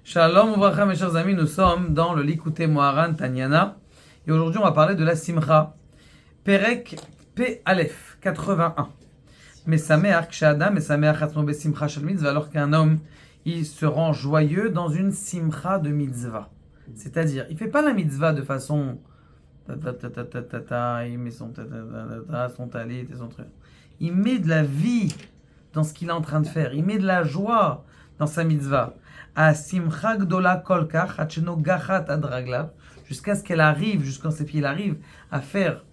Shalom Ouvracha, mes chers amis, nous sommes dans le Likutei Moharan Tanyana et aujourd'hui on va parler de la Simcha. Perek P Aleph 81. Mesameach Kshadam, Mesameach Atzmo Besimcha Shel Mitzvah, alors qu'un homme il se rend joyeux dans une Simcha de Mitzvah. C'est-à-dire, il ne fait pas la Mitzvah de façon il met son talit et son truc. Il met de la vie dans ce qu'il est en train de faire. Il met de la joie dans sa Mitzvah. Simcha Gdola Kolkach, Hacheno Gachat Adraglav, jusqu'à ce qu'elle arrive, jusqu'à ce qu'il arrive à faire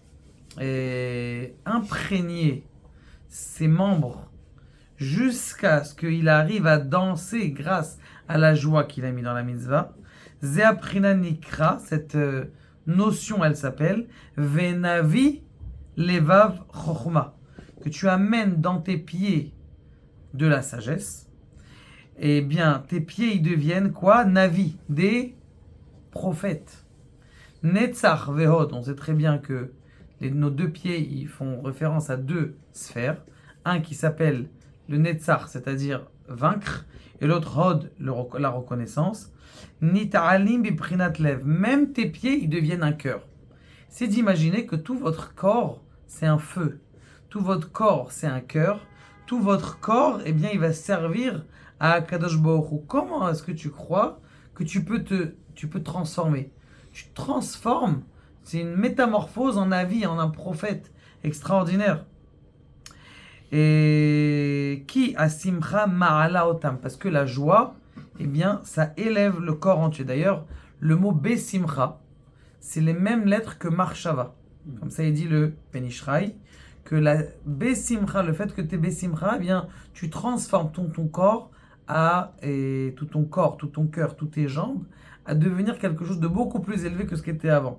imprégner ses membres, jusqu'à ce qu'il arrive à danser grâce à la joie qu'il a mis dans la mitzvah. Zeaprina Nikra, cette notion, elle s'appelle Venavi Levav Chochma, que tu amènes dans tes pieds de la sagesse. Eh bien, tes pieds, ils deviennent quoi? Navi, des prophètes. Netzach Vehod, on sait très bien que nos deux pieds, ils font référence à deux sphères. Un qui s'appelle le Netzach, c'est-à-dire vaincre, et l'autre Hod, la reconnaissance. Nita'alim biprinat lev, même tes pieds, ils deviennent un cœur. C'est d'imaginer que tout votre corps, c'est un feu. Tout votre corps, c'est un cœur. Tout votre corps, eh bien, il va servir à Kadosh Baruch Hu. Comment est-ce que tu crois que tu peux te transformer? Tu te transformes, c'est une métamorphose en Navi, en un prophète extraordinaire. Et qui a simcha ma'ala otam, parce que la joie, eh bien, ça élève le corps entier. D'ailleurs, le mot besimcha, c'est les mêmes lettres que marshava. Comme ça, il dit le Penishraï, que la besimcha, le fait que tu es besimcha, eh bien, tu transformes ton corps tout ton corps, tout ton cœur, toutes tes jambes, à devenir quelque chose de beaucoup plus élevé que ce qui était avant.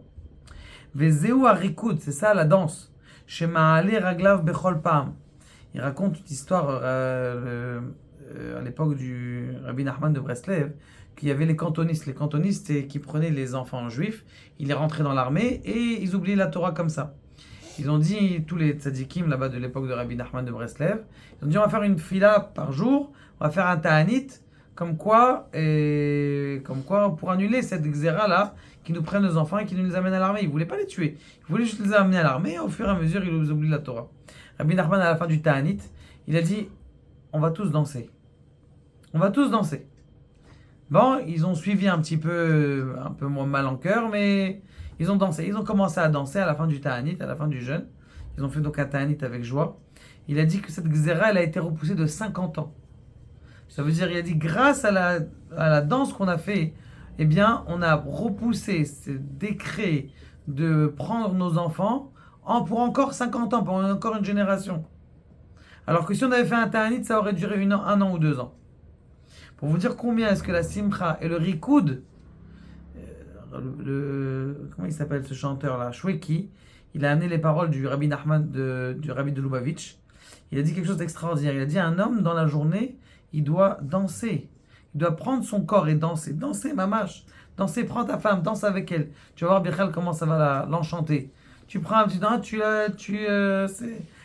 Vezeu harikoud, c'est ça la danse. Chez Ma'ale Raglav Bechol Pam. Il raconte une histoire à l'époque du Rabbi Nachman de Breslev, qu'il y avait les cantonistes. Les cantonistes qui prenaient les enfants juifs, ils les rentraient dans l'armée et ils oubliaient la Torah comme ça. Ils ont dit, tous les tzadikim là-bas de l'époque de Rabbi Nachman de Breslev, ils ont dit on va faire une fila par jour, on va faire un ta'anit, comme quoi pour annuler cette xéra là, qui nous prennent nos enfants et qui nous les amènent à l'armée. Ils ne voulaient pas les tuer, ils voulaient juste les amener à l'armée et au fur et à mesure ils nous oublient la Torah. Rabbi Nachman à la fin du ta'anit, il a dit on va tous danser. On va tous danser. Bon, ils ont suivi un peu moins mal en cœur, mais ils ont dansé. Ils ont commencé à danser à la fin du ta'anit, à la fin du jeûne. Ils ont fait donc un ta'anit avec joie. Il a dit que cette xéra, elle a été repoussée de 50 ans. Ça veut dire, il a dit, grâce à la danse qu'on a fait, eh bien, on a repoussé ce décret de prendre nos enfants pour encore 50 ans, pour encore une génération. Alors que si on avait fait un ta'anit, ça aurait duré un an ou 2 ans. Pour vous dire combien est-ce que la simcha et le rikoud, comment il s'appelle ce chanteur-là, Shweki, il a amené les paroles du Rabbi Nachman, du Rabbi de Lubavitch. Il a dit quelque chose d'extraordinaire. Il a dit un homme dans la journée, il doit danser. Il doit prendre son corps et danser. Danser, mamache. Danser, prends ta femme, danse avec elle. Tu vas voir, Bichel, comment ça va l'enchanter. Tu prends un petit temps,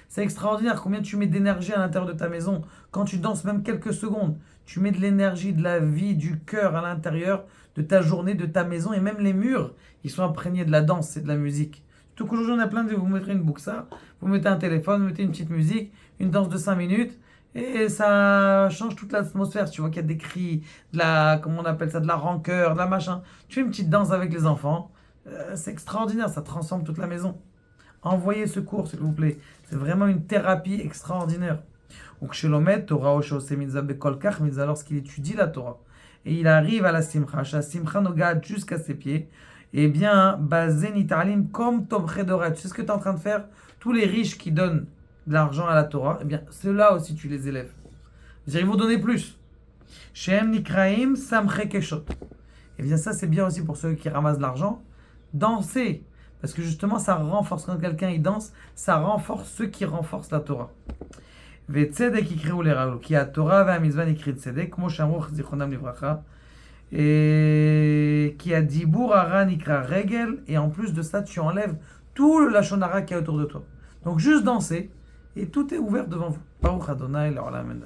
c'est extraordinaire. Combien tu mets d'énergie à l'intérieur de ta maison. Quand tu danses même quelques secondes, tu mets de l'énergie, de la vie, du cœur à l'intérieur de ta journée, de ta maison. Et même les murs, ils sont imprégnés de la danse et de la musique. Surtout qu'aujourd'hui, on a plein de... Vous mettrez une buxa, vous mettez un téléphone, vous mettez une petite musique, une danse de 5 minutes. Et ça change toute l'atmosphère. Tu vois qu'il y a des cris, comment on appelle ça, de la rancœur, de la machin. Tu fais une petite danse avec les enfants. C'est extraordinaire, ça transforme toute la maison. Envoyez ce cours, s'il vous plaît. C'est vraiment une thérapie extraordinaire. Donc, chez l'Omet, Torah Oshose Mitzvah Bekolkach, Mitzvah, lorsqu'il étudie la Torah, et il arrive à la Simcha, la Simcha Nogad jusqu'à ses pieds, eh bien, Bazen Italim, comme Tomche Dora, tu sais ce que tu es en train de faire? Tous les riches qui donnent de l'argent à la Torah, eh bien, ceux-là aussi, tu les élèves. C'est-à-dire, ils vont donner plus. Shem Nikraim Samche Keshot. Eh bien, ça, c'est bien aussi pour ceux qui ramassent de l'argent. Danser. Parce que justement, ça renforce, quand quelqu'un il danse, ça renforce ceux qui renforcent la Torah. Vetzedek ikreou les raoul, qui a Torah va mitzvah nikrit tzedek, mo shamruch zichronam livracha, et qui a dibour ara nikra regel, et en plus de ça, tu enlèves tout le lachon hara qui est autour de toi. Donc juste danser, et tout est ouvert devant vous. Baruch Adonai, l'olam.